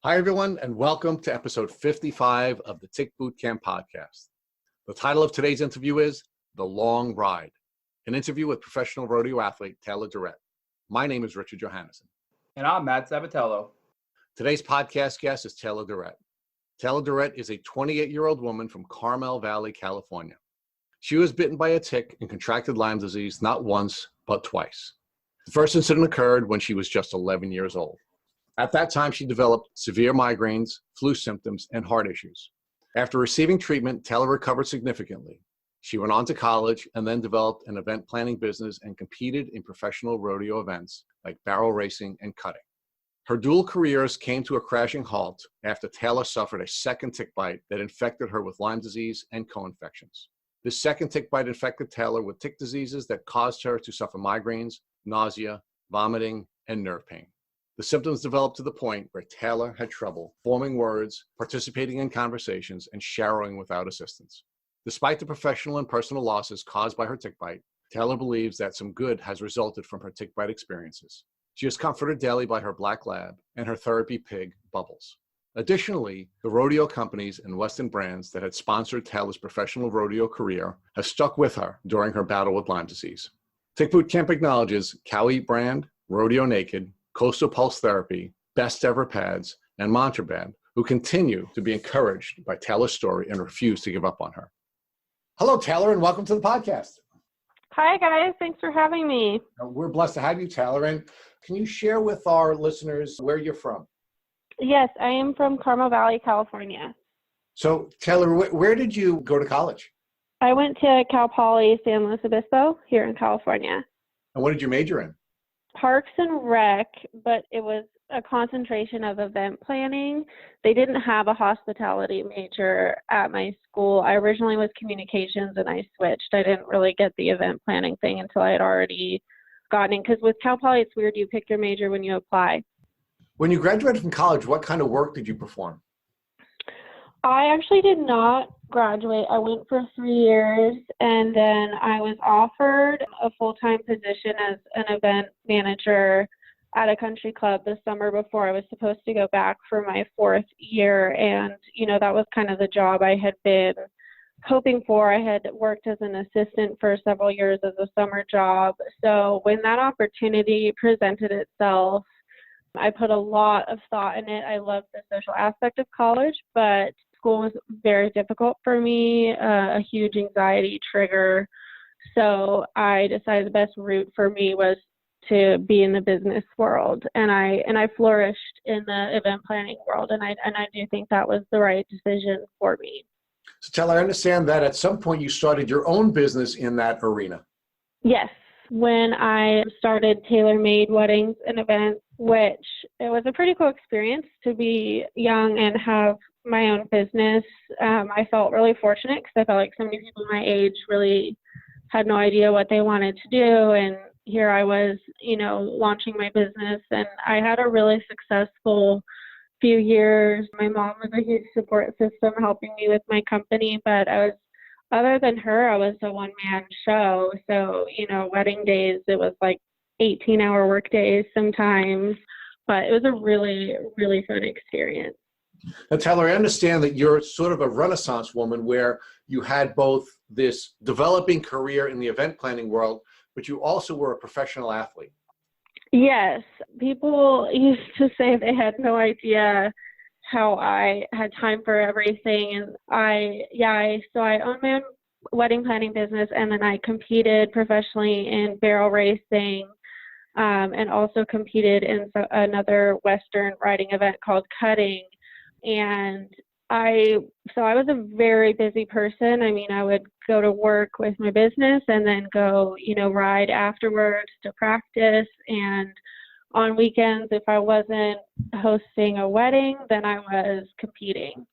Hi, everyone, and welcome to episode 55 of the Tick Bootcamp podcast. The title of today's interview is The Long Ride, an interview with professional rodeo athlete Taylor deRegt. My name is Richard Johannesson. And I'm Matt Sabatello. Today's podcast guest is Taylor deRegt. Taylor deRegt is a 28-year-old woman from Carmel Valley, California. She was bitten by a tick and contracted Lyme disease not once, but twice. The first incident occurred when she was just 11 years old. At that time, she developed severe migraines, flu symptoms, and heart issues. After receiving treatment, Taylor recovered significantly. She went on to college and then developed an event planning business and competed in professional rodeo events like barrel racing and cutting. Her dual careers came to a crashing halt after Taylor suffered a second tick bite that infected her with Lyme disease and co-infections. This second tick bite infected Taylor with tick diseases that caused her to suffer migraines, nausea, vomiting, and nerve pain. The symptoms developed to the point where Taylor had trouble forming words, participating in conversations, and showering without assistance. Despite the professional and personal losses caused by her tick bite, Taylor believes that some good has resulted from her tick bite experiences. She is comforted daily by her black lab and her therapy pig, Bubbles. Additionally, the rodeo companies and Western brands that had sponsored Taylor's professional rodeo career have stuck with her during her battle with Lyme disease. Tick Bootcamp acknowledges Cow Eat Brand, Rodeo Naked, Coastal Pulse Therapy, Best Ever Pads, and Mantra Band, who continue to be encouraged by Taylor's story and refuse to give up on her. Hello, Taylor, and welcome to the podcast. Hi, guys. Thanks for having me. We're blessed to have you, Taylor. And can you share with our listeners where you're from? Yes, I am from Carmel Valley, California. So, Taylor, where did you go to college? I went to Cal Poly San Luis Obispo here in California. And what did you major in? Parks and Rec, but it was a concentration of event planning. They didn't have a hospitality major at my school. I originally was communications and I switched. I didn't really get the event planning thing until I had already gotten in. Because with Cal Poly, it's weird. You pick your major when you apply. When you graduated from college, what kind of work did you perform? I actually did not graduate. I went for 3 years and then I was offered a full-time position as an event manager at a country club the summer before I was supposed to go back for my 4th year. And, that was kind of the job I had been hoping for. I had worked as an assistant for several years as a summer job. So when that opportunity presented itself, I put a lot of thought in it. I loved the social aspect of college, but school was very difficult for me, a huge anxiety trigger. So I decided the best route for me was to be in the business world. And I flourished in the event planning world. And I do think that was the right decision for me. So Taylor, I understand that at some point you started your own business in that arena. Yes. When I started tailor-made weddings and events, which it was a pretty cool experience to be young and have my own business. I felt really fortunate because I felt like so many people my age really had no idea what they wanted to do. And here I was, launching my business, and I had a really successful few years. My mom was a huge support system helping me with my company, but other than her, I was a one-man show. So, wedding days, it was like 18-hour work days sometimes, but it was a really, really fun experience. Now, Taylor, I understand that you're sort of a Renaissance woman where you had both this developing career in the event planning world, but you also were a professional athlete. Yes. People used to say they had no idea how I had time for everything. And I owned my own wedding planning business, and then I competed professionally in barrel racing, and also competed in another Western riding event called cutting. And I was a very busy person. I mean, I would go to work with my business and then go, ride afterwards to practice. And on weekends, if I wasn't hosting a wedding, then I was competing.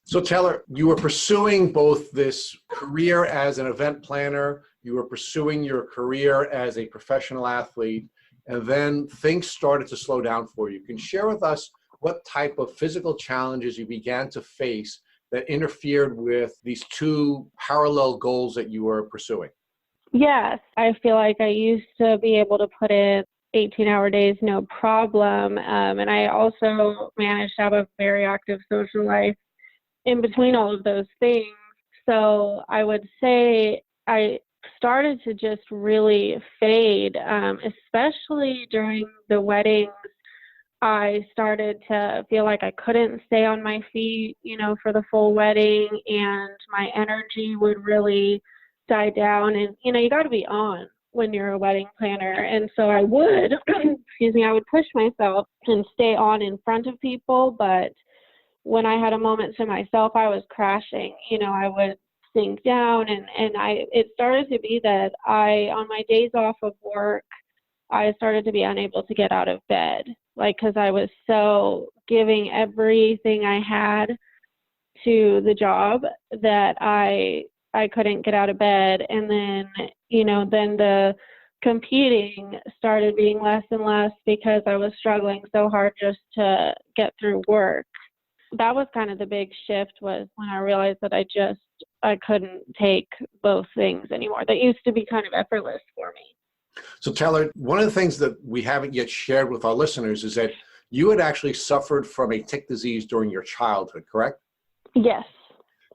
So Taylor, you were pursuing both this career as an event planner, you were pursuing your career as a professional athlete, and then things started to slow down for you. Can you share with us what type of physical challenges you began to face that interfered with these two parallel goals that you were pursuing? Yes, I feel like I used to be able to put in 18-hour days, no problem. And I also managed to have a very active social life in between all of those things. So I would say I started to just really fade, especially during the weddings. I started to feel like I couldn't stay on my feet, for the full wedding, and my energy would really die down. And, you got to be on when you're a wedding planner. And so I would, I would push myself and stay on in front of people. But when I had a moment to myself, I was crashing. I would sink down, and it started to be that on my days off of work, I started to be unable to get out of bed, because I was so giving everything I had to the job that I couldn't get out of bed. And then, then the competing started being less and less because I was struggling so hard just to get through work. That was kind of the big shift, was when I realized that I couldn't take both things anymore. That used to be kind of effortless for me. So Taylor, one of the things that we haven't yet shared with our listeners is that you had actually suffered from a tick disease during your childhood, correct? Yes.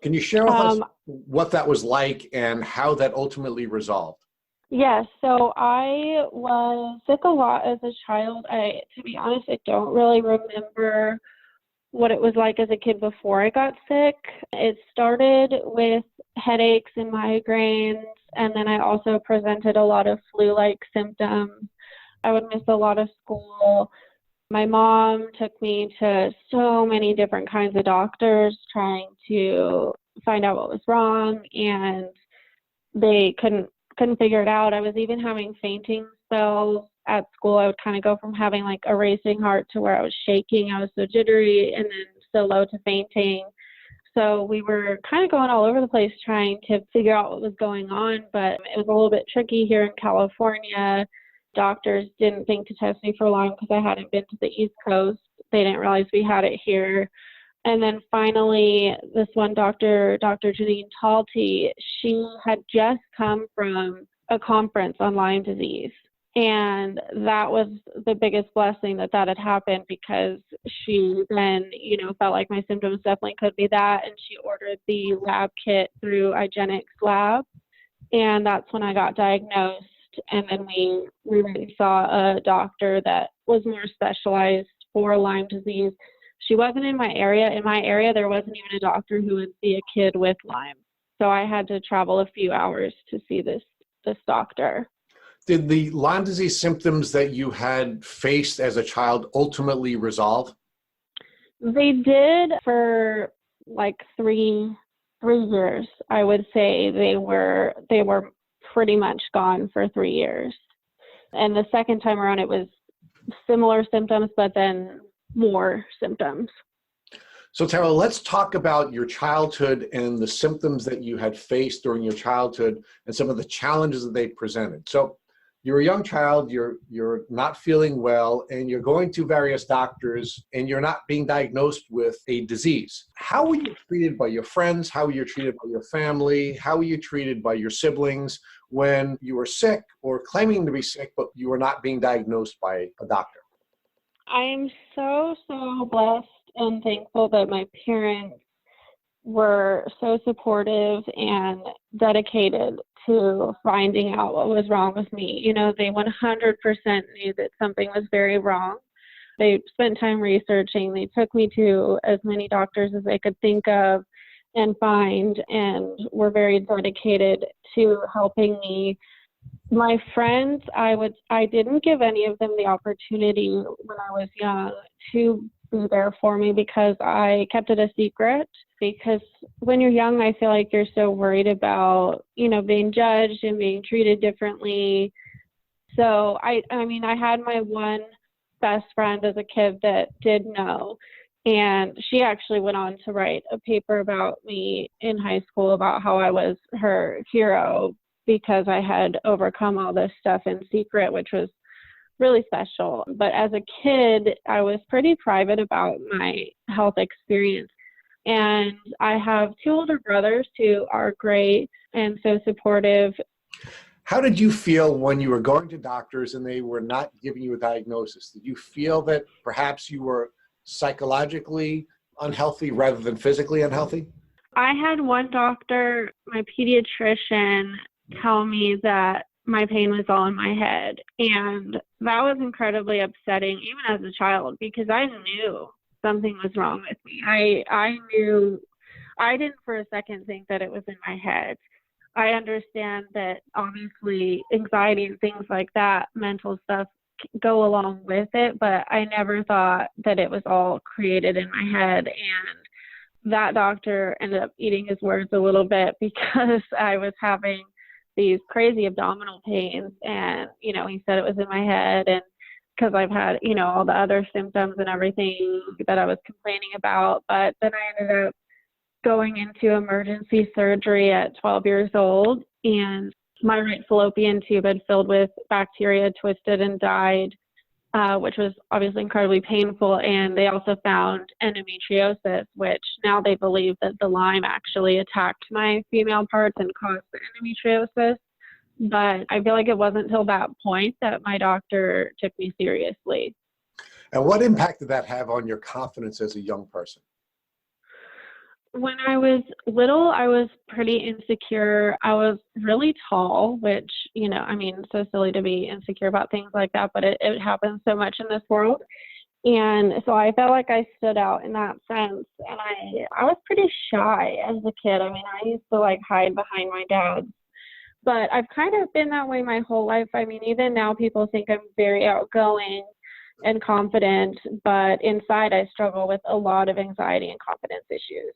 Can you share with us what that was like and how that ultimately resolved? Yes. So I was sick a lot as a child. To be honest, I don't really remember what it was like as a kid before I got sick. It started with headaches and migraines, and then I also presented a lot of flu-like symptoms. I would miss a lot of school. My mom took me to so many different kinds of doctors trying to find out what was wrong, and they couldn't figure it out. I was even having fainting spells at school. I would kind of go from having like a racing heart to where I was shaking. I was so jittery, and then so low to fainting. So we were kind of going all over the place trying to figure out what was going on, but it was a little bit tricky here in California. Doctors didn't think to test me for Lyme because I hadn't been to the East Coast. They didn't realize we had it here. And then finally, this one doctor, Dr. Janine Talty, she had just come from a conference on Lyme disease. And that was the biggest blessing that had happened, because she then, felt like my symptoms definitely could be that. And she ordered the lab kit through IGeneX Lab. And that's when I got diagnosed. And then we really saw a doctor that was more specialized for Lyme disease. She wasn't in my area. In my area, there wasn't even a doctor who would see a kid with Lyme. So I had to travel a few hours to see this doctor. Did the Lyme disease symptoms that you had faced as a child ultimately resolve? They did for like three years. I would say they were pretty much gone for 3 years. And the second time around, it was similar symptoms, but then more symptoms. So Tara, let's talk about your childhood and the symptoms that you had faced during your childhood and some of the challenges that they presented. So you're a young child, you're not feeling well, and you're going to various doctors, and you're not being diagnosed with a disease. How were you treated by your friends? How were you treated by your family? How were you treated by your siblings when you were sick or claiming to be sick, but you were not being diagnosed by a doctor? I'm so blessed and thankful that my parents were so supportive and dedicated to finding out what was wrong with me. They 100% knew that something was very wrong. They spent time researching. They took me to as many doctors as they could think of and find, and were very dedicated to helping me. My friends, I didn't give any of them the opportunity when I was young to be there for me, because I kept it a secret. Because when you're young, I feel like you're so worried about, being judged and being treated differently. So I had my one best friend as a kid that did know, and she actually went on to write a paper about me in high school about how I was her hero because I had overcome all this stuff in secret, which was really special. But as a kid, I was pretty private about my health experience. And I have two older brothers who are great and so supportive. How did you feel when you were going to doctors and they were not giving you a diagnosis? Did you feel that perhaps you were psychologically unhealthy rather than physically unhealthy? I had one doctor, my pediatrician, tell me that my pain was all in my head. And that was incredibly upsetting, even as a child, because I knew something was wrong with me. I knew, I didn't for a second think that it was in my head. I understand that obviously anxiety and things like that, mental stuff, go along with it, but I never thought that it was all created in my head. And that doctor ended up eating his words a little bit because I was having these crazy abdominal pains, and, you know, he said it was in my head, and because I've had, you know, all the other symptoms and everything that I was complaining about. But then I ended up going into emergency surgery at 12 years old, and my right fallopian tube had filled with bacteria, twisted, and died, which was obviously incredibly painful. And they also found endometriosis, which now they believe that the Lyme actually attacked my female parts and caused the endometriosis. But I feel like it wasn't until that point that my doctor took me seriously. And what impact did that have on your confidence as a young person? When I was little, I was pretty insecure. I was really tall, which, you know, I mean, so silly to be insecure about things like that, but it happens so much in this world. And so I felt like I stood out in that sense. And I was pretty shy as a kid. I mean, I used to like hide behind my dad. But I've kind of been that way my whole life. I mean, even now people think I'm very outgoing and confident, but inside I struggle with a lot of anxiety and confidence issues.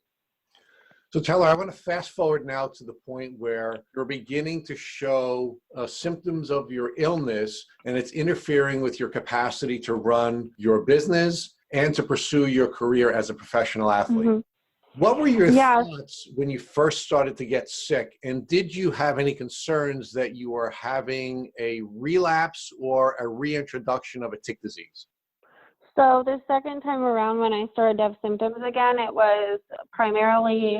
So Taylor, I want to fast forward now to the point where you're beginning to show symptoms of your illness, and it's interfering with your capacity to run your business and to pursue your career as a professional athlete. Mm-hmm. What were your thoughts when you first started to get sick? And did you have any concerns that you were having a relapse or a reintroduction of a tick disease? So the second time around when I started to have symptoms again, it was primarily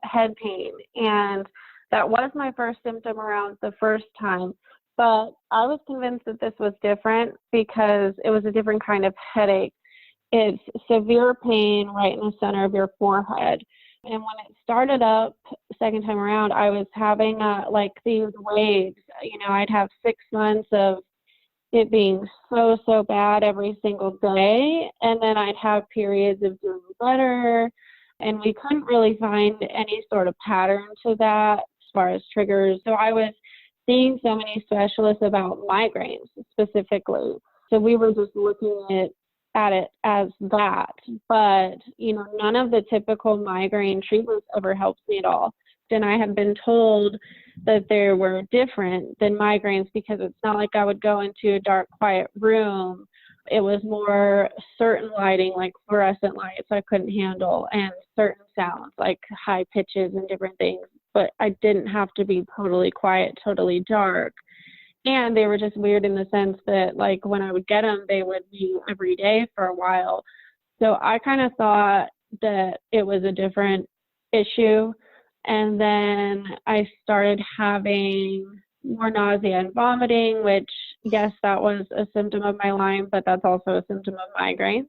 head pain. And that was my first symptom around the first time. But I was convinced that this was different because it was a different kind of headache. It's severe pain right in the center of your forehead. And when it started up second time around, I was having like these waves. You know, I'd have 6 months of it being so bad every single day, and then I'd have periods of doing better, and we couldn't really find any sort of pattern to that as far as triggers. So I was seeing so many specialists about migraines specifically. So we were just looking at it as that, but you know, none of the typical migraine treatments ever helped me at all. And I had been told that they were different than migraines because it's not like I would go into a dark, quiet room. It was more certain lighting, like fluorescent lights I couldn't handle, and certain sounds like high pitches and different things. But I didn't have to be totally quiet, totally dark. And they were just weird in the sense that, like, when I would get them, they would be every day for a while. So I kind of thought that it was a different issue. And then I started having more nausea and vomiting, which, yes, that was a symptom of my Lyme, but that's also a symptom of migraine.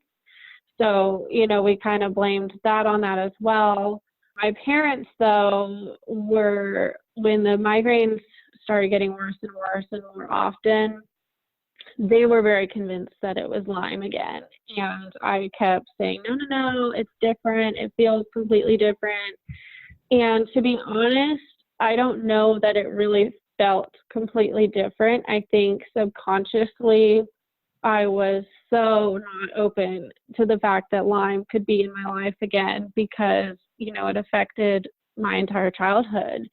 So, you know, we kind of blamed that on that as well. My parents, though, were, when the migraines started getting worse and worse and more often, they were very convinced that it was Lyme again. And I kept saying, no, it's different. It feels completely different. And to be honest, I don't know that it really felt completely different. I think subconsciously I was so not open to the fact that Lyme could be in my life again because, you know, it affected my entire childhood.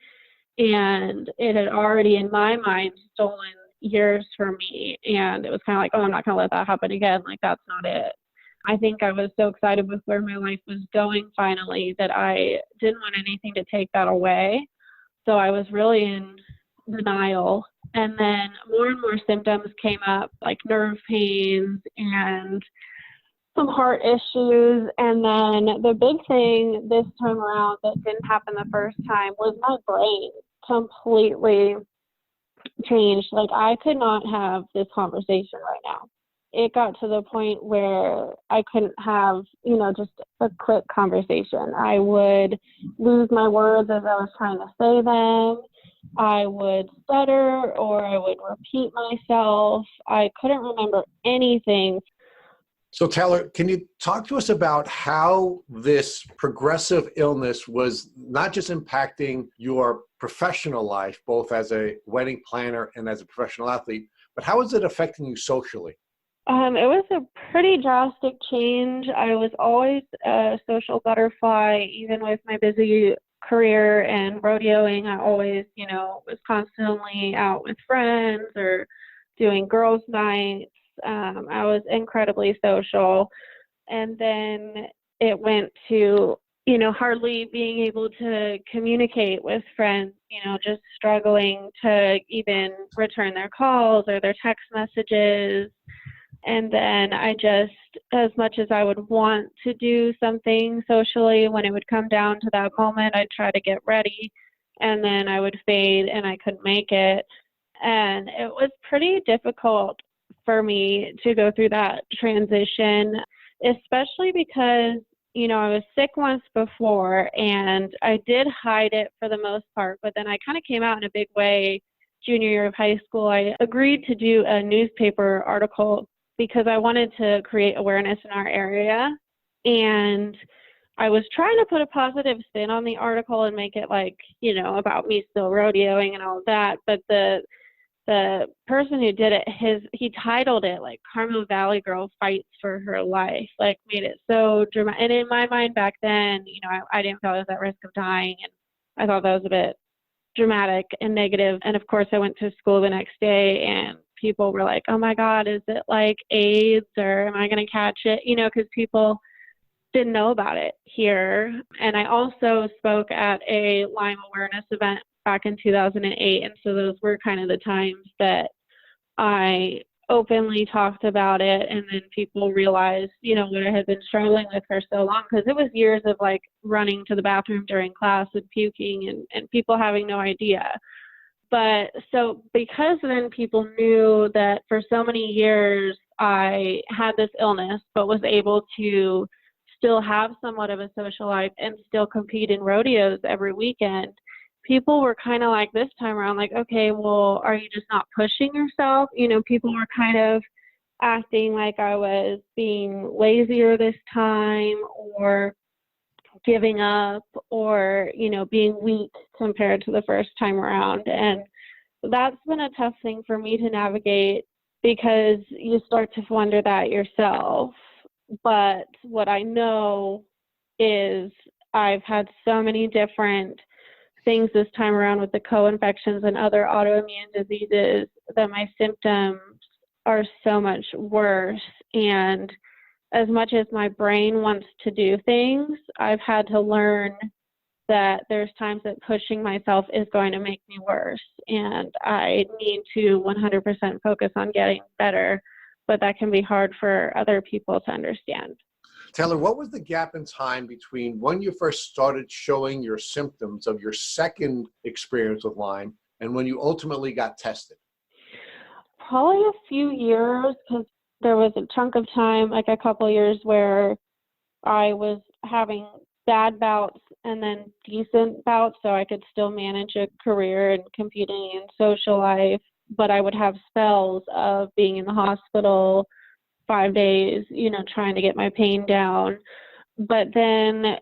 And it had already, in my mind, stolen years from me. And it was kind of like, oh, I'm not going to let that happen again. Like, that's not it. I think I was so excited with where my life was going finally that I didn't want anything to take that away. So I was really in denial. And then more and more symptoms came up, like nerve pains and some heart issues. And then the big thing this time around that didn't happen the first time was my brain completely changed. Like, I could not have this conversation right now. It got to the point where I couldn't have, just a quick conversation. I would lose my words as I was trying to say them. I would stutter or I would repeat myself. I couldn't remember anything. So Taylor, can you talk to us about how this progressive illness was not just impacting your professional life, both as a wedding planner and as a professional athlete, but how is it affecting you socially? It was a pretty drastic change. I was always a social butterfly, even with my busy career and rodeoing. I always, was constantly out with friends or doing girls' nights. I was incredibly social. And then it went to, hardly being able to communicate with friends, just struggling to even return their calls or their text messages. And then I just, as much as I would want to do something socially, when it would come down to that moment, I'd try to get ready and then I would fade and I couldn't make it. And it was pretty difficult for me to go through that transition, especially because, I was sick once before and I did hide it for the most part, but then I kind of came out in a big way junior year of high school. I agreed to do a newspaper article because I wanted to create awareness in our area. And I was trying to put a positive spin on the article and make it like, about me still rodeoing and all of that. But the person who did it, he titled it like Carmel Valley Girl Fights for Her Life, like made it so dramatic. And in my mind back then, I didn't feel I was at risk of dying. And I thought that was a bit dramatic and negative. And of course I went to school the next day and people were like, oh my God, is it like AIDS or am I going to catch it? Because people didn't know about it here. And I also spoke at a Lyme awareness event back in 2008. And so those were kind of the times that I openly talked about it. And then people realized, what I had been struggling with for so long, because it was years of like running to the bathroom during class and puking and people having no idea. But so because then people knew that for so many years I had this illness, but was able to still have somewhat of a social life and still compete in rodeos every weekend, people were kind of like this time around, like, okay, well, are you just not pushing yourself? People were kind of acting like I was being lazier this time or giving up or, being weak compared to the first time around. And that's been a tough thing for me to navigate because you start to wonder that yourself. But what I know is I've had so many different things this time around with the co-infections and other autoimmune diseases that my symptoms are so much worse. And as much as my brain wants to do things, I've had to learn that there's times that pushing myself is going to make me worse. And I need to 100% focus on getting better, but that can be hard for other people to understand. Taylor, what was the gap in time between when you first started showing your symptoms of your second experience with Lyme and when you ultimately got tested? Probably a few years, because there was a chunk of time, like a couple of years, where I was having bad bouts and then decent bouts, so I could still manage a career and competing in social life, but I would have spells of being in the hospital 5 days, trying to get my pain down. But then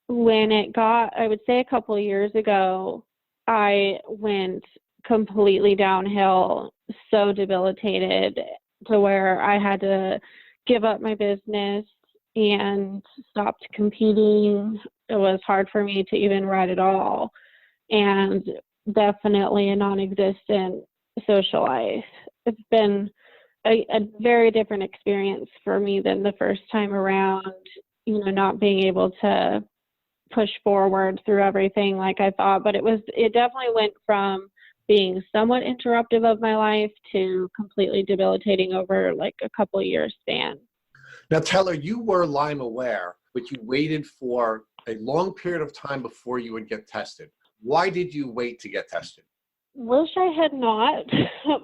when it got, I would say a couple of years ago, I went completely downhill, so debilitated to where I had to give up my business and stopped competing. It was hard for me to even ride at all, and definitely a non-existent social life. It's been a very different experience for me than the first time around, not being able to push forward through everything like I thought. But it definitely went from being somewhat interruptive of my life to completely debilitating over like a couple of years span. Now, Taylor, you were Lyme aware, but you waited for a long period of time before you would get tested. Why did you wait to get tested? wish I had not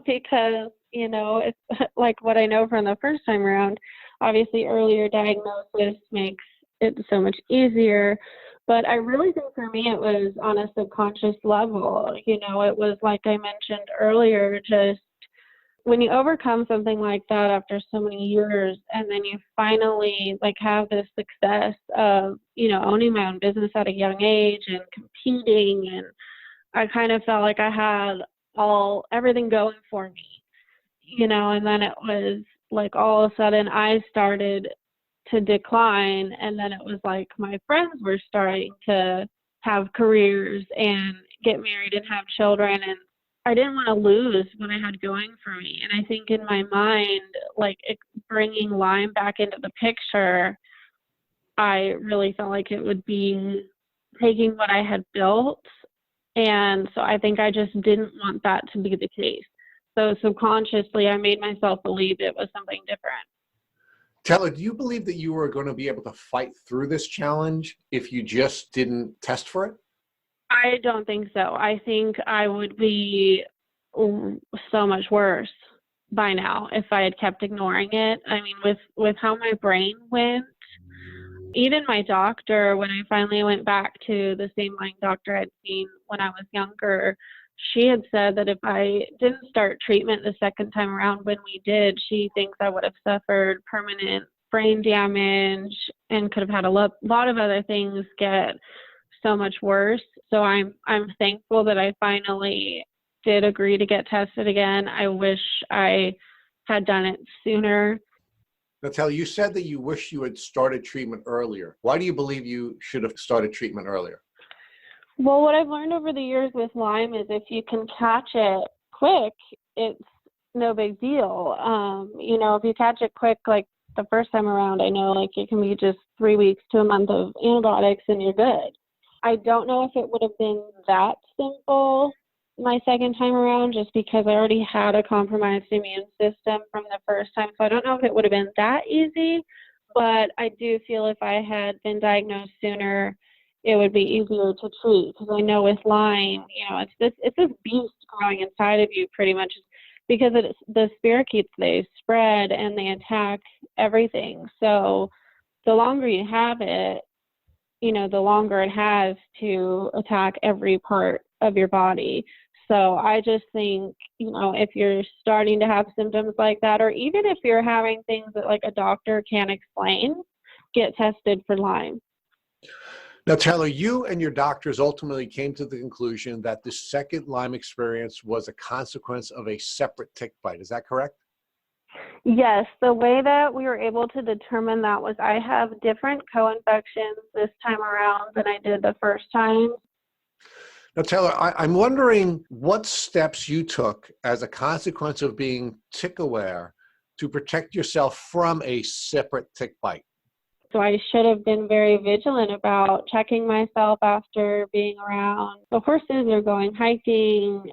because, it's like what I know from the first time around. Obviously, earlier diagnosis makes it so much easier. But I really think for me it was on a subconscious level. It was like I mentioned earlier, just when you overcome something like that after so many years and then you finally like have this success of, owning my own business at a young age and competing, and I kind of felt like I had everything going for me, and then it was like all of a sudden I started to decline, and then it was like my friends were starting to have careers and get married and have children, and I didn't want to lose what I had going for me. And I think in my mind, like bringing Lyme back into the picture, I really felt like it would be taking what I had built. And so I think I just didn't want that to be the case. So subconsciously, I made myself believe it was something different. Taylor, do you believe that you were going to be able to fight through this challenge if you just didn't test for it? I don't think so. I think I would be so much worse by now if I had kept ignoring it. I mean, with how my brain went, even my doctor, when I finally went back to the same Lyme doctor I'd seen when I was younger, she had said that if I didn't start treatment the second time around when we did, she thinks I would have suffered permanent brain damage and could have had a lot of other things get so much worse. So I'm thankful that I finally did agree to get tested again. I wish I had done it sooner. Now, Taylor, you said that you wish you had started treatment earlier. Why do you believe you should have started treatment earlier? Well, what I've learned over the years with Lyme is if you can catch it quick, it's no big deal. If you catch it quick, like the first time around, I know like it can be just 3 weeks to a month of antibiotics and you're good. I don't know if it would have been that simple my second time around, just because I already had a compromised immune system from the first time. So I don't know if it would have been that easy, but I do feel if I had been diagnosed sooner, it would be easier to treat, because I know with Lyme, it's this beast growing inside of you pretty much, because the spirochetes, they spread and they attack everything. So the longer you have it, the longer it has to attack every part of your body. So I just think, if you're starting to have symptoms like that, or even if you're having things that like a doctor can't explain, get tested for Lyme. Now, Taylor, you and your doctors ultimately came to the conclusion that the second Lyme experience was a consequence of a separate tick bite. Is that correct? Yes, the way that we were able to determine that was I have different co-infections this time around than I did the first time. Now, Taylor, I'm wondering what steps you took as a consequence of being tick aware to protect yourself from a separate tick bite. So I should have been very vigilant about checking myself after being around the horses or going hiking.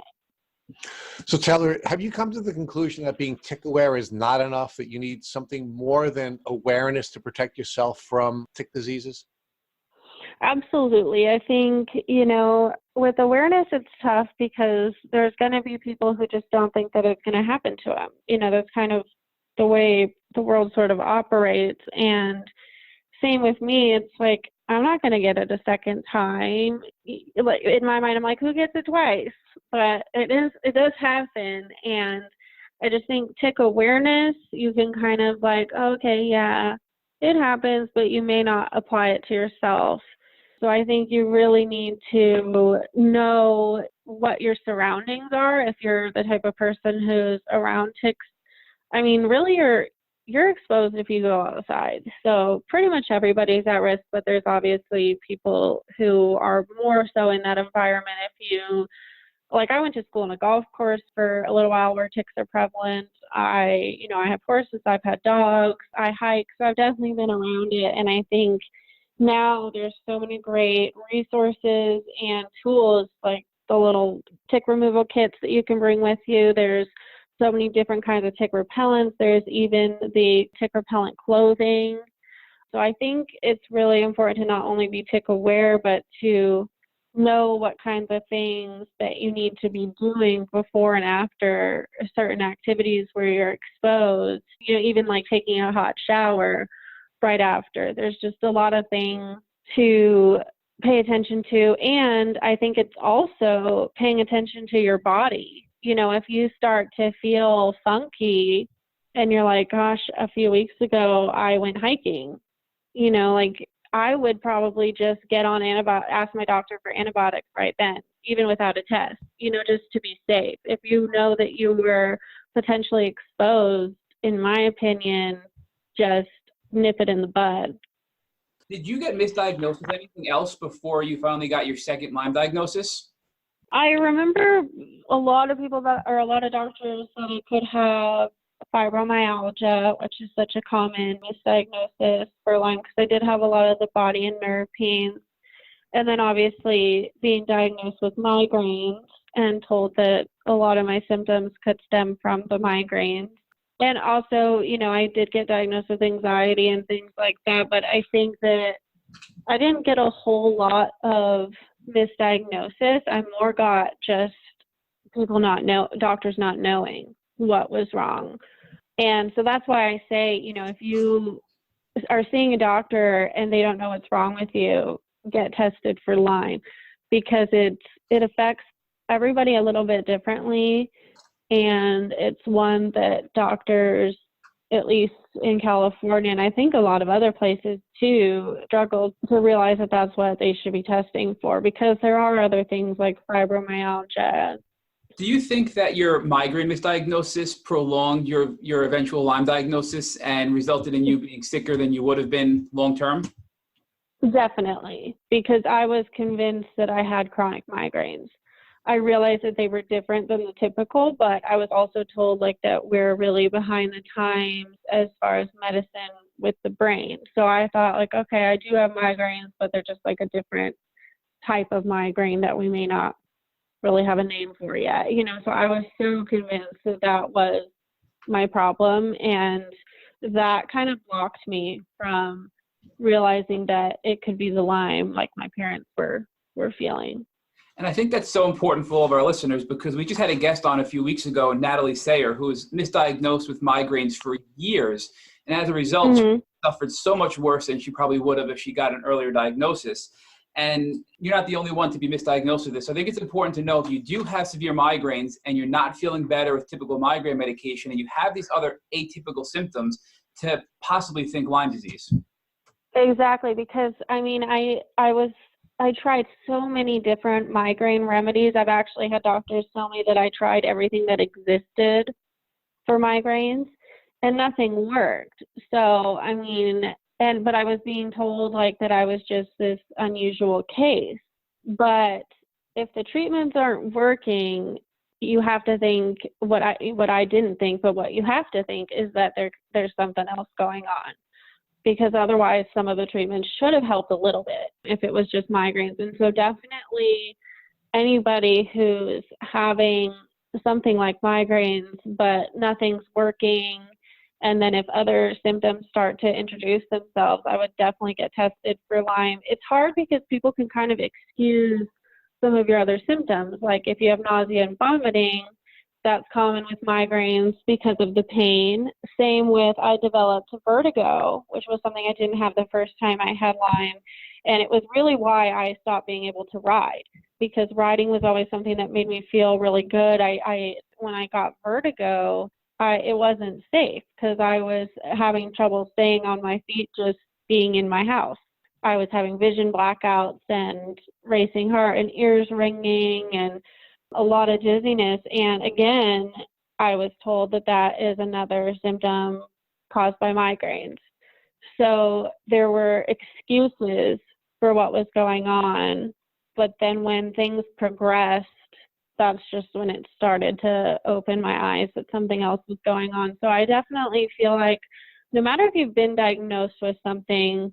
So Taylor, have you come to the conclusion that being tick aware is not enough, that you need something more than awareness to protect yourself from tick diseases? Absolutely. I think, with awareness, it's tough because there's going to be people who just don't think that it's going to happen to them. That's kind of the way the world sort of operates. And same with me. It's like, I'm not going to get it a second time. Like in my mind, I'm like, who gets it twice? But it does happen. And I just think tick awareness, you can kind of like, okay, yeah, it happens, but you may not apply it to yourself. So I think you really need to know what your surroundings are if you're the type of person who's around ticks. I mean, really, you're exposed if you go outside. So pretty much everybody's at risk, but there's obviously people who are more so in that environment. I went to school on a golf course for a little while where ticks are prevalent. I have horses, I've had dogs, I hike, so I've definitely been around it. And I think now there's so many great resources and tools, like the little tick removal kits that you can bring with you. There's so many different kinds of tick repellents. There's even the tick repellent clothing. So I think it's really important to not only be tick aware, but to know what kinds of things that you need to be doing before and after certain activities where you're exposed, even like taking a hot shower right after. There's just a lot of things to pay attention to. And I think it's also paying attention to your body. If you start to feel funky and you're like, gosh, a few weeks ago I went hiking, like I would probably just get on ask my doctor for antibiotics right then, even without a test, just to be safe. If you know that you were potentially exposed, in my opinion, just nip it in the bud. Did you get misdiagnosed with anything else before you finally got your second Lyme diagnosis? I remember a lot of doctors said I could have fibromyalgia, which is such a common misdiagnosis for Lyme, because I did have a lot of the body and nerve pains. And then obviously being diagnosed with migraines and told that a lot of my symptoms could stem from the migraines. And also, I did get diagnosed with anxiety and things like that, but I think that I didn't get a whole lot of misdiagnosis. I more got just doctors not knowing what was wrong. And so that's why I say, if you are seeing a doctor and they don't know what's wrong with you, get tested for Lyme, because it affects everybody a little bit differently. And it's one that doctors, at least in California, and I think a lot of other places too, struggle to realize that that's what they should be testing for, because there are other things like fibromyalgia. Do you think that your migraine misdiagnosis prolonged your eventual Lyme diagnosis and resulted in you being sicker than you would have been long term? Definitely, because I was convinced that I had chronic migraines. I realized that they were different than the typical, but I was also told that we're really behind the times as far as medicine with the brain. So I thought okay, I do have migraines, but they're just a different type of migraine that we may not really have a name for yet. So I was so convinced that was my problem, and that kind of blocked me from realizing that it could be the Lyme like my parents were feeling. And I think that's so important for all of our listeners, because we just had a guest on a few weeks ago, Natalie Sayer, who was misdiagnosed with migraines for years. And as a result, she suffered so much worse than she probably would have if she got an earlier diagnosis. And you're not the only one to be misdiagnosed with this. So I think it's important to know, if you do have severe migraines and you're not feeling better with typical migraine medication and you have these other atypical symptoms, to possibly think Lyme disease. Exactly, because I tried so many different migraine remedies. I've actually had doctors tell me that I tried everything that existed for migraines and nothing worked. So, but I was being told that I was just this unusual case. But if the treatments aren't working, you have to think what I didn't think, but what you have to think is that there's something else going on. Because otherwise some of the treatments should have helped a little bit if it was just migraines. And so definitely anybody who's having something like migraines, but nothing's working, and then if other symptoms start to introduce themselves, I would definitely get tested for Lyme. It's hard because people can kind of excuse some of your other symptoms. Like if you have nausea and vomiting, that's common with migraines because of the pain. Same with, I developed vertigo, which was something I didn't have the first time I had Lyme. And it was really why I stopped being able to ride, because riding was always something that made me feel really good. When I got vertigo, it wasn't safe because I was having trouble staying on my feet just being in my house. I was having vision blackouts and racing heart and ears ringing and a lot of dizziness. And again, I was told that is another symptom caused by migraines. So there were excuses for what was going on. But then when things progressed, that's just when it started to open my eyes that something else was going on. So I definitely feel like no matter if you've been diagnosed with something,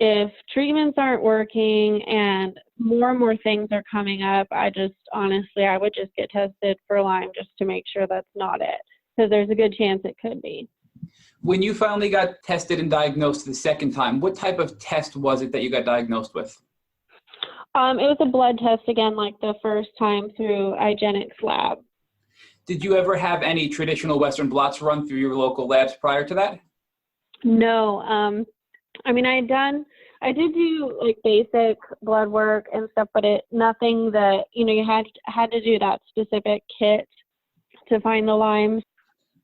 if treatments aren't working and more things are coming up, I would just get tested for Lyme just to make sure that's not it, because there's a good chance it could be. When you finally got tested and diagnosed the second time, what type of test was it that you got diagnosed with? It was a blood test again, like the first time through IGeneX lab. Did you ever have any traditional Western blots run through your local labs prior to that? No. I mean, I did do like basic blood work and stuff, but nothing that, you had to do that specific kit to find the Lyme.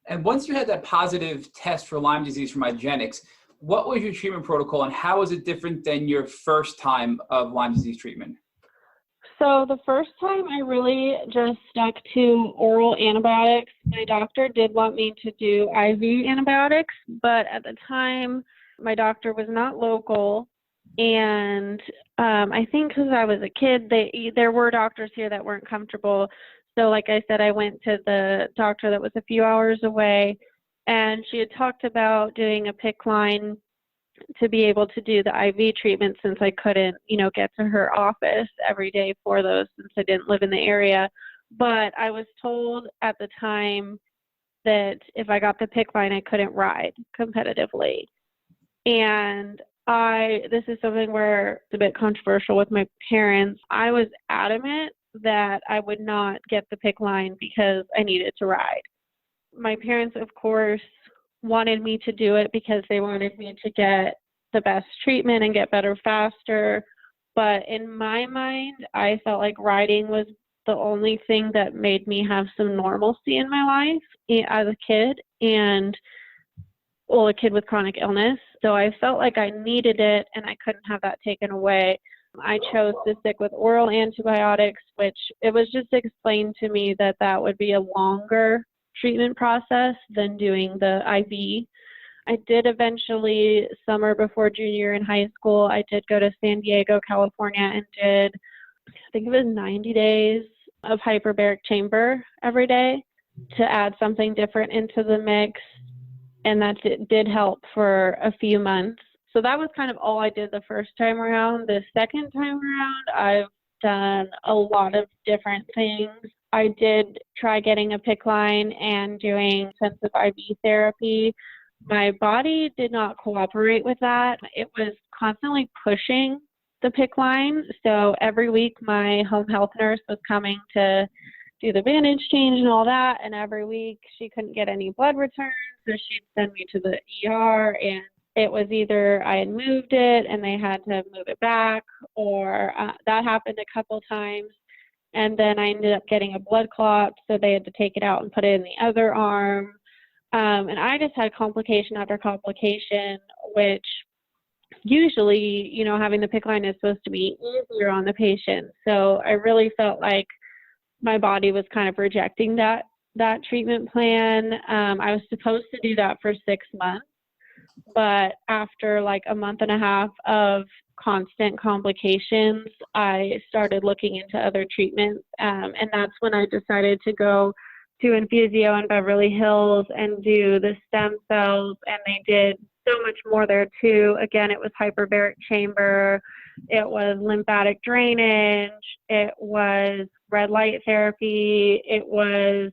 And once you had that positive test for Lyme disease from IGeneX, what was your treatment protocol and how was it different than your first time of Lyme disease treatment? So the first time I really just stuck to oral antibiotics. My doctor did want me to do IV antibiotics, but at the time my doctor was not local. And I think because I was a kid, there were doctors here that weren't comfortable. So like I said, I went to the doctor that was a few hours away, and she had talked about doing a PICC line to be able to do the IV treatment since I couldn't, get to her office every day for those since I didn't live in the area. But I was told at the time that if I got the PICC line, I couldn't ride competitively. And this is something where it's a bit controversial with my parents. I was adamant that I would not get the PICC line because I needed to ride. My parents, of course, wanted me to do it because they wanted me to get the best treatment and get better faster. But in my mind, I felt like riding was the only thing that made me have some normalcy in my life as a kid, and a kid with chronic illness. So I felt like I needed it and I couldn't have that taken away. I chose to stick with oral antibiotics, which it was just explained to me that would be a longer treatment process than doing the IV. I did eventually, summer before junior year in high school, I did go to San Diego, California, and did, I think it was 90 days of hyperbaric chamber every day to add something different into the mix. And that did help for a few months. So that was kind of all I did the first time around. The second time around, I've done a lot of different things. I did try getting a PICC line and doing intensive IV therapy. My body did not cooperate with that. It was constantly pushing the PICC line. So every week my home health nurse was coming to do the bandage change and all that. And every week she couldn't get any blood returns. So she'd send me to the ER, and it was either I had moved it and they had to move it back, or that happened a couple times. And then I ended up getting a blood clot, so they had to take it out and put it in the other arm. And I just had complication after complication, which usually, having the PICC line is supposed to be easier on the patient. So I really felt like my body was kind of rejecting that treatment plan. I was supposed to do that for 6 months, but after like a month and a half of constant complications, I started looking into other treatments. And that's when I decided to go to Infusio in Beverly Hills and do the stem cells. And they did so much more there too. Again, it was hyperbaric chamber. It was lymphatic drainage. It was red light therapy. It was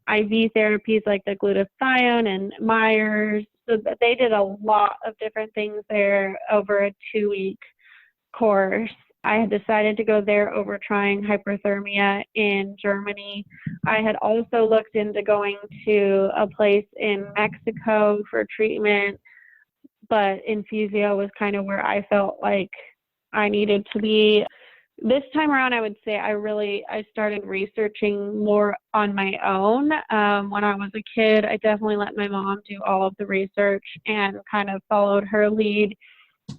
IV therapies like the glutathione and Myers. So they did a lot of different things there over a 2-week course. I had decided to go there over trying hyperthermia in Germany. I had also looked into going to a place in Mexico for treatment, but Infusio was kind of where I felt like I needed to be. This time around, I would say I started researching more on my own. When I was a kid, I definitely let my mom do all of the research and kind of followed her lead.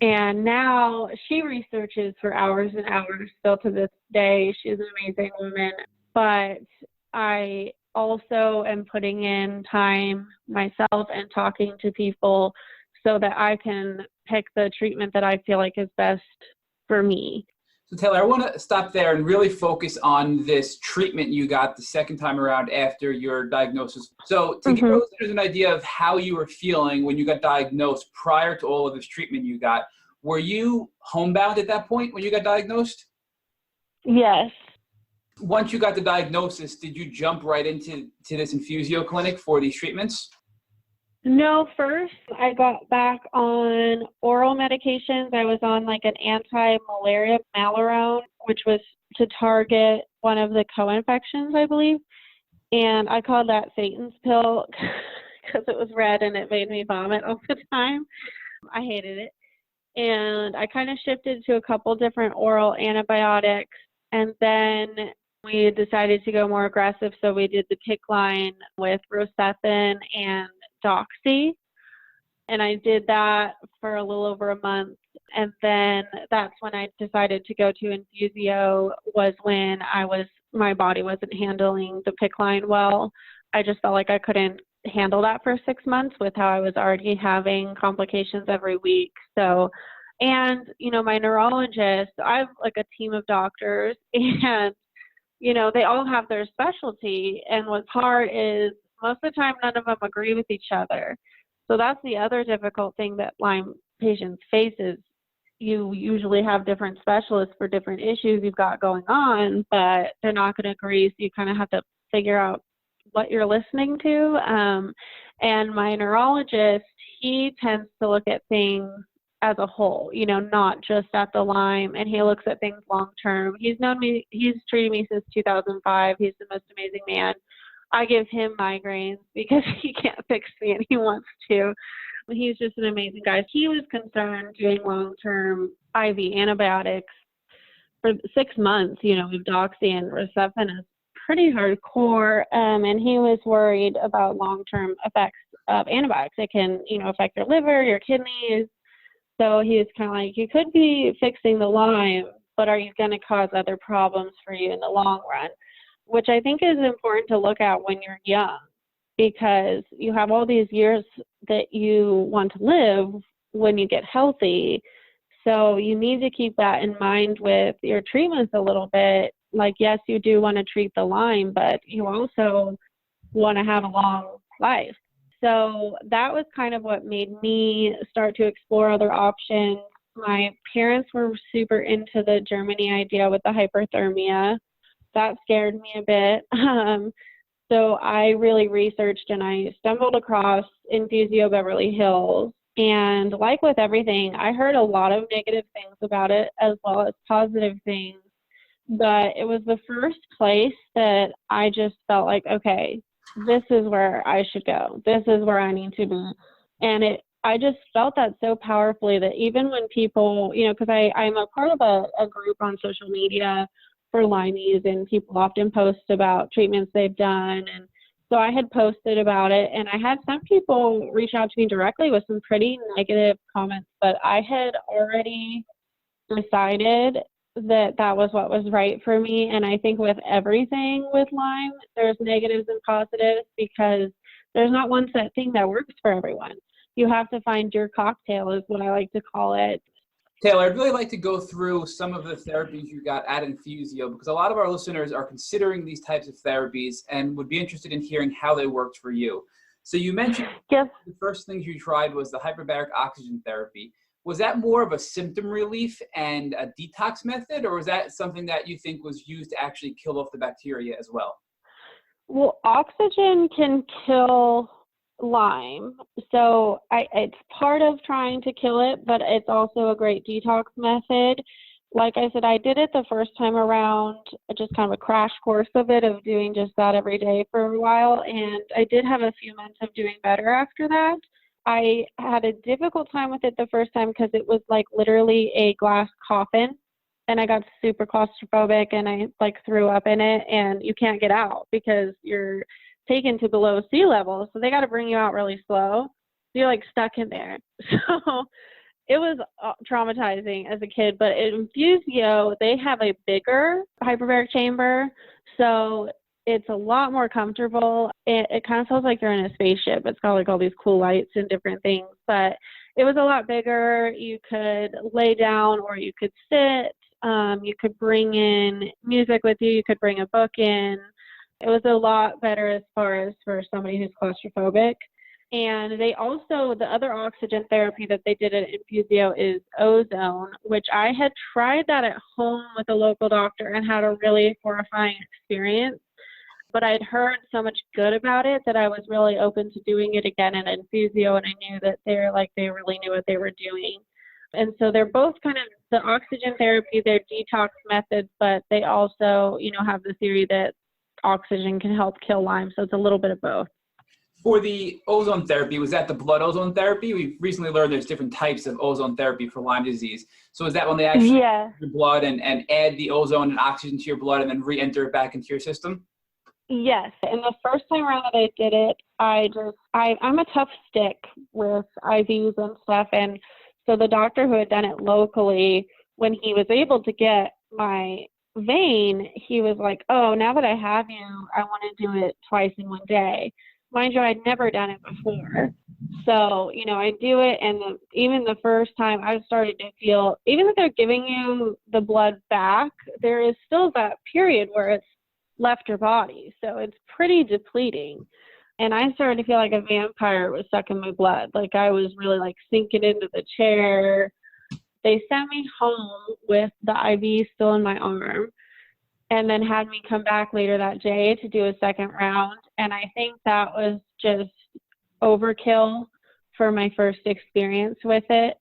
And now she researches for hours and hours still to this day. She's an amazing woman. But I also am putting in time myself and talking to people so that I can pick the treatment that I feel like is best for me. So Taylor, I want to stop there and really focus on this treatment you got the second time around after your diagnosis. So to give our listeners an idea of how you were feeling when you got diagnosed prior to all of this treatment you got, were you homebound at that point when you got diagnosed? Yes. Once you got the diagnosis, did you jump right into this Infusio clinic for these treatments? No, first I got back on oral medications. I was on like an anti-malaria Malarone, which was to target one of the co-infections, I believe. And I called that Satan's pill because it was red and it made me vomit all the time. I hated it. And I kind of shifted to a couple different oral antibiotics. And then we decided to go more aggressive. So we did the PICC line with Rocephin and Doxy. And I did that for a little over a month. And then that's when I decided to go to Infusio, was when my body wasn't handling the PICC line well. I just felt like I couldn't handle that for 6 months with how I was already having complications every week. So, and, my neurologist, I have like a team of doctors, and, they all have their specialty. And what's hard is most of the time, none of them agree with each other. So that's the other difficult thing that Lyme patients face is you usually have different specialists for different issues you've got going on, but they're not going to agree. So you kind of have to figure out what you're listening to. And my neurologist, he tends to look at things as a whole, not just at the Lyme, and he looks at things long term. He's treated me since 2005. He's the most amazing man. I give him migraines because he can't fix me and he wants to. He's just an amazing guy. He was concerned doing long-term IV antibiotics for 6 months, with Doxy and Rocephin is pretty hardcore. And he was worried about long-term effects of antibiotics. It can, affect your liver, your kidneys. So he was kind of like, you could be fixing the Lyme, but are you going to cause other problems for you in the long run? Which I think is important to look at when you're young, because you have all these years that you want to live when you get healthy. So you need to keep that in mind with your treatments a little bit. Like, yes, you do want to treat the Lyme, but you also want to have a long life. So that was kind of what made me start to explore other options. My parents were super into the Germany idea with the hyperthermia. That scared me a bit. So I really researched and I stumbled across Infusio Beverly Hills. And like with everything, I heard a lot of negative things about it as well as positive things. But it was the first place that I just felt like, okay, this is where I should go. This is where I need to be. And I just felt that so powerfully that even when people, because I'm a part of a group on social media for Lymies, and people often post about treatments they've done. And so I had posted about it, and I had some people reach out to me directly with some pretty negative comments, but I had already decided that that was what was right for me. And I think with everything with Lyme, there's negatives and positives, because there's not one set thing that works for everyone. You have to find your cocktail, is what I like to call it. Taylor, I'd really like to go through some of the therapies you got at Infusio, because a lot of our listeners are considering these types of therapies and would be interested in hearing how they worked for you. So you mentioned Yes. The first things you tried was the hyperbaric oxygen therapy. Was that more of a symptom relief and a detox method, or was that something that you think was used to actually kill off the bacteria as well? Well, oxygen can kill Lyme. So it's part of trying to kill it, but it's also a great detox method. Like I said, I did it the first time around, just kind of a crash course of it, of doing just that every day for a while. And I did have a few months of doing better after that. I had a difficult time with it the first time because it was like literally a glass coffin, and I got super claustrophobic and I threw up in it, and you can't get out because you're taken to below sea level. So they got to bring you out really slow. So you're stuck in there. So it was traumatizing as a kid, but at Infusio, they have a bigger hyperbaric chamber. So it's a lot more comfortable. It kind of feels like you're in a spaceship. It's got all these cool lights and different things, but it was a lot bigger. You could lay down or you could sit. You could bring in music with you. You could bring a book in. It was a lot better as far as for somebody who's claustrophobic. And they also, the other oxygen therapy that they did at Infusio is ozone, which I had tried that at home with a local doctor and had a really horrifying experience. But I'd heard so much good about it that I was really open to doing it again at Infusio, and I knew that they really knew what they were doing. And so they're both kind of the oxygen therapy, they're detox methods, but they also, have the theory that oxygen can help kill Lyme. So it's a little bit of both. For the ozone therapy, was that the blood ozone therapy? We've recently learned there's different types of ozone therapy for Lyme disease. So is that when they actually your blood and add the ozone and oxygen to your blood and then re-enter it back into your system? Yes. And the first time around that I did it, I'm a tough stick with IVs and stuff. And so the doctor who had done it locally, when he was able to get my vein, he was like, oh, now that I have you, I want to do it twice in one day. Mind you, I'd never done it before. So, I do it, and even the first time I started to feel, even if they're giving you the blood back, there is still that period where it's left your body. So it's pretty depleting. And I started to feel like a vampire was sucking my blood. Like I was really sinking into the chair. They sent me home with the IV still in my arm and then had me come back later that day to do a second round. And I think that was just overkill for my first experience with it.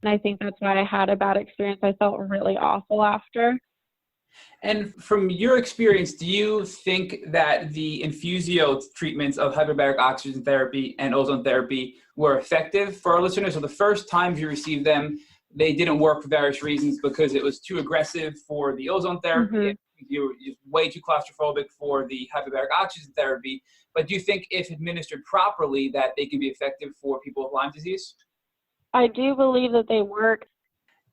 And I think that's why I had a bad experience. I felt really awful after. And from your experience, do you think that the infusio treatments of hyperbaric oxygen therapy and ozone therapy were effective for our listeners? So the first times you received them, they didn't work for various reasons because it was too aggressive for the ozone therapy. Mm-hmm. You're way too claustrophobic for the hyperbaric oxygen therapy. But do you think if administered properly that they can be effective for people with Lyme disease? I do believe that they work.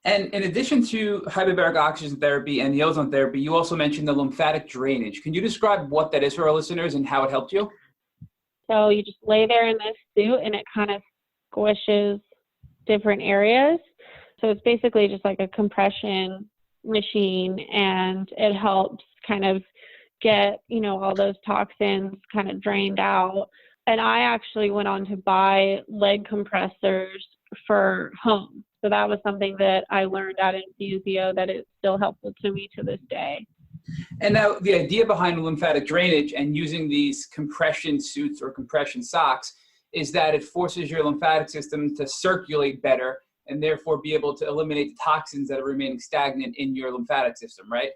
And in addition to hyperbaric oxygen therapy and the ozone therapy, you also mentioned the lymphatic drainage. Can you describe what that is for our listeners and how it helped you? So you just lay there in this suit and it kind of squishes different areas. So it's basically just like a compression machine, and it helps kind of get, all those toxins kind of drained out. And I actually went on to buy leg compressors for home. So that was something that I learned at Infusio that is still helpful to me to this day. And now the idea behind lymphatic drainage and using these compression suits or compression socks is that it forces your lymphatic system to circulate better and therefore be able to eliminate the toxins that are remaining stagnant in your lymphatic system, right?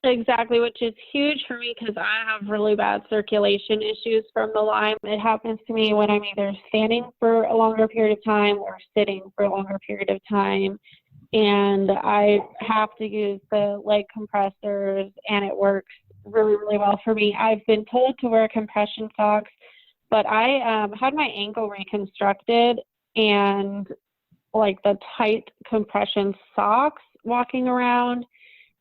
Exactly, which is huge for me because I have really bad circulation issues from the Lyme. It happens to me when I'm either standing for a longer period of time or sitting for a longer period of time. And I have to use the leg compressors, and it works really, really well for me. I've been told to wear compression socks, but I had my ankle reconstructed, and the tight compression socks walking around,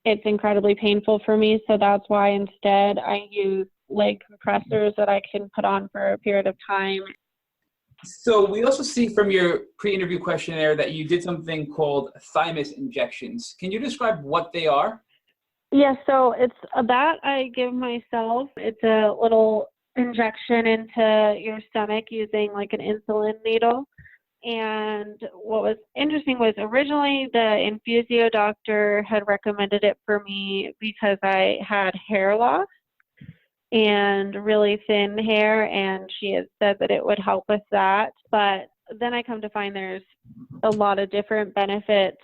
it's incredibly painful for me. So that's why instead I use leg compressors that I can put on for a period of time. So we also see from your pre-interview questionnaire that you did something called thymus injections. Can you describe what they are? Yeah, so it's that I give myself. It's a little injection into your stomach using an insulin needle. And what was interesting was originally the Infusio doctor had recommended it for me because I had hair loss and really thin hair, and she had said that it would help with that. But then I come to find there's a lot of different benefits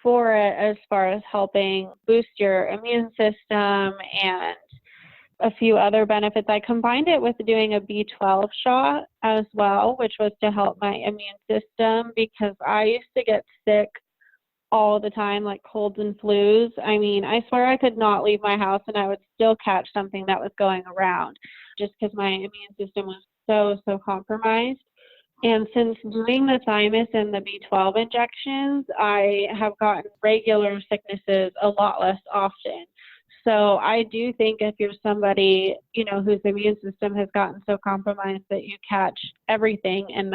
for it as far as helping boost your immune system and a few other benefits. I combined it with doing a B12 shot as well, which was to help my immune system because I used to get sick all the time, like colds and flus. I mean, I swear I could not leave my house and I would still catch something that was going around just because my immune system was so compromised. And since doing the thymus and the B12 injections, I have gotten regular sicknesses a lot less often. So I do think if you're somebody, whose immune system has gotten so compromised that you catch everything, and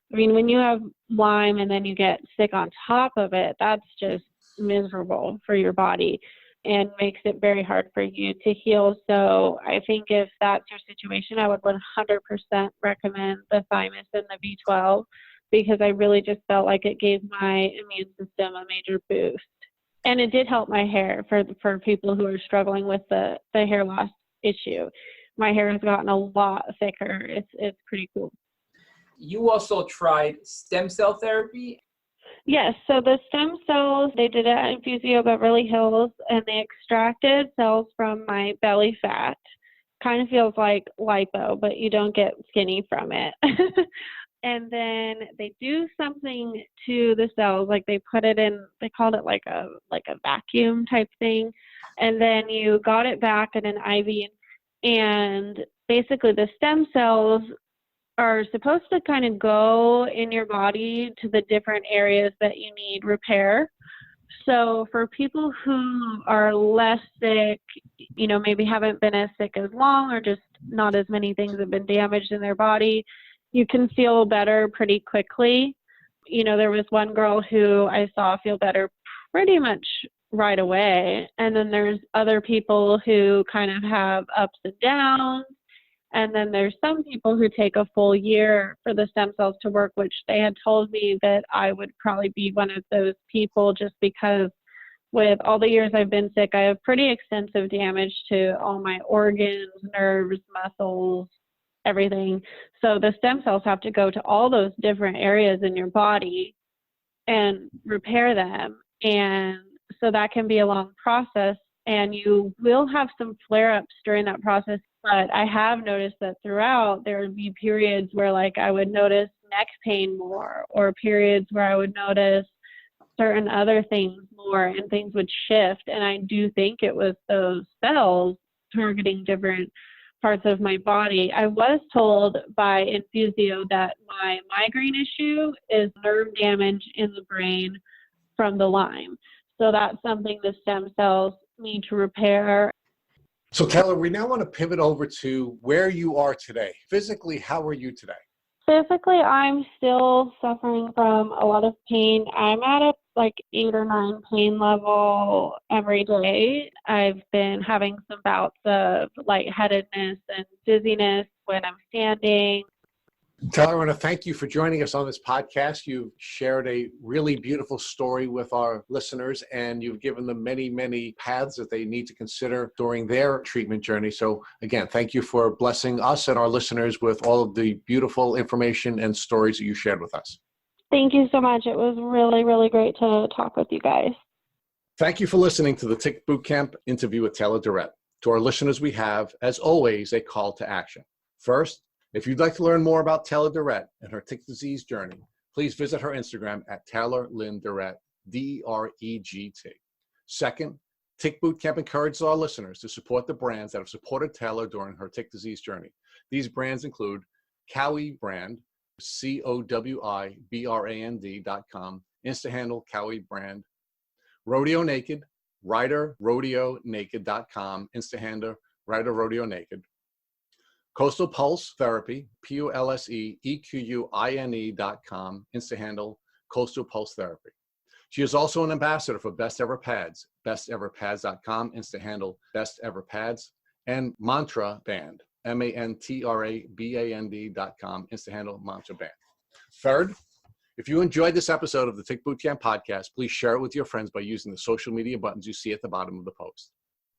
when you have Lyme and then you get sick on top of it, that's just miserable for your body and makes it very hard for you to heal. So I think if that's your situation, I would 100% recommend the thymus and the B12 because I really just felt like it gave my immune system a major boost. And it did help my hair for people who are struggling with the hair loss issue. My hair has gotten a lot thicker. It's pretty cool. You also tried stem cell therapy? Yes, so the stem cells, they did it at Infusio Beverly Hills, and they extracted cells from my belly fat. Kind of feels like lipo, but you don't get skinny from it. And then they do something to the cells, like they put it in, they called it like a vacuum type thing, and then you got it back in an IV, and basically the stem cells are supposed to kind of go in your body to the different areas that you need repair. So for people who are less sick, maybe haven't been as sick as long, or just not as many things have been damaged in their body, you can feel better pretty quickly. There was one girl who I saw feel better pretty much right away. And then there's other people who kind of have ups and downs. And then there's some people who take a full year for the stem cells to work, which they had told me that I would probably be one of those people, just because with all the years I've been sick, I have pretty extensive damage to all my organs, nerves, muscles, everything. So the stem cells have to go to all those different areas in your body and repair them. And so that can be a long process, and you will have some flare-ups during that process. But I have noticed that throughout there would be periods where I would notice neck pain more, or periods where I would notice certain other things more, and things would shift. And I do think it was those cells targeting different parts of my body. I was told by Infusio that my migraine issue is nerve damage in the brain from the Lyme. So that's something the stem cells need to repair. So Taylor, we now want to pivot over to where you are today. Physically, how are you today? Physically, I'm still suffering from a lot of pain. I'm at a 8 or 9 pain level every day. I've been having some bouts of lightheadedness and dizziness when I'm standing. Taylor, I want to thank you for joining us on this podcast. You've shared a really beautiful story with our listeners, and you've given them many, many paths that they need to consider during their treatment journey. So again, thank you for blessing us and our listeners with all of the beautiful information and stories that you shared with us. Thank you so much. It was really, really great to talk with you guys. Thank you for listening to the Tick Bootcamp interview with Taylor deRegt. To our listeners, we have, as always, a call to action. First, if you'd like to learn more about Taylor deRegt and her tick disease journey, please visit her Instagram at Taylor Lynn deRegt, DREGT. Second, Tick Bootcamp encourages our listeners to support the brands that have supported Taylor during her tick disease journey. These brands include Cowie Brand, COWIBRAND.com, Insta handle Cowie Brand, Rodeo Naked, RiderRodeoNaked.com, Insta handle RiderRodeoNaked, Coastal Pulse Therapy, PULSEEQUINE.com, Insta handle Coastal Pulse Therapy. She is also an ambassador for Best Ever Pads, BestEverPads.com, Insta handle Best Ever Pads, and Mantra Band, MANTRABAND.com, Insta handle Mantra Band. Third, if you enjoyed this episode of the Tick Bootcamp podcast, please share it with your friends by using the social media buttons you see at the bottom of the post.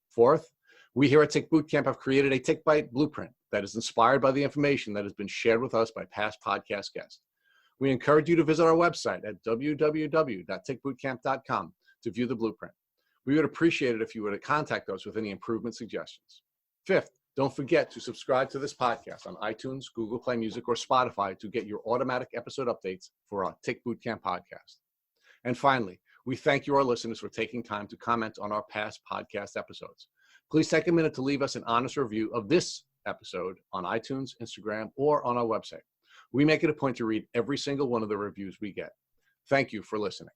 Fourth, we here at Tick Bootcamp have created a Tick Bite blueprint that is inspired by the information that has been shared with us by past podcast guests. We encourage you to visit our website at www.tickbootcamp.com to view the blueprint. We would appreciate it if you were to contact us with any improvement suggestions. Fifth, don't forget to subscribe to this podcast on iTunes, Google Play Music, or Spotify to get your automatic episode updates for our Tick Bootcamp podcast. And finally, we thank you, our listeners, for taking time to comment on our past podcast episodes. Please take a minute to leave us an honest review of this episode on iTunes, Instagram, or on our website. We make it a point to read every single one of the reviews we get. Thank you for listening.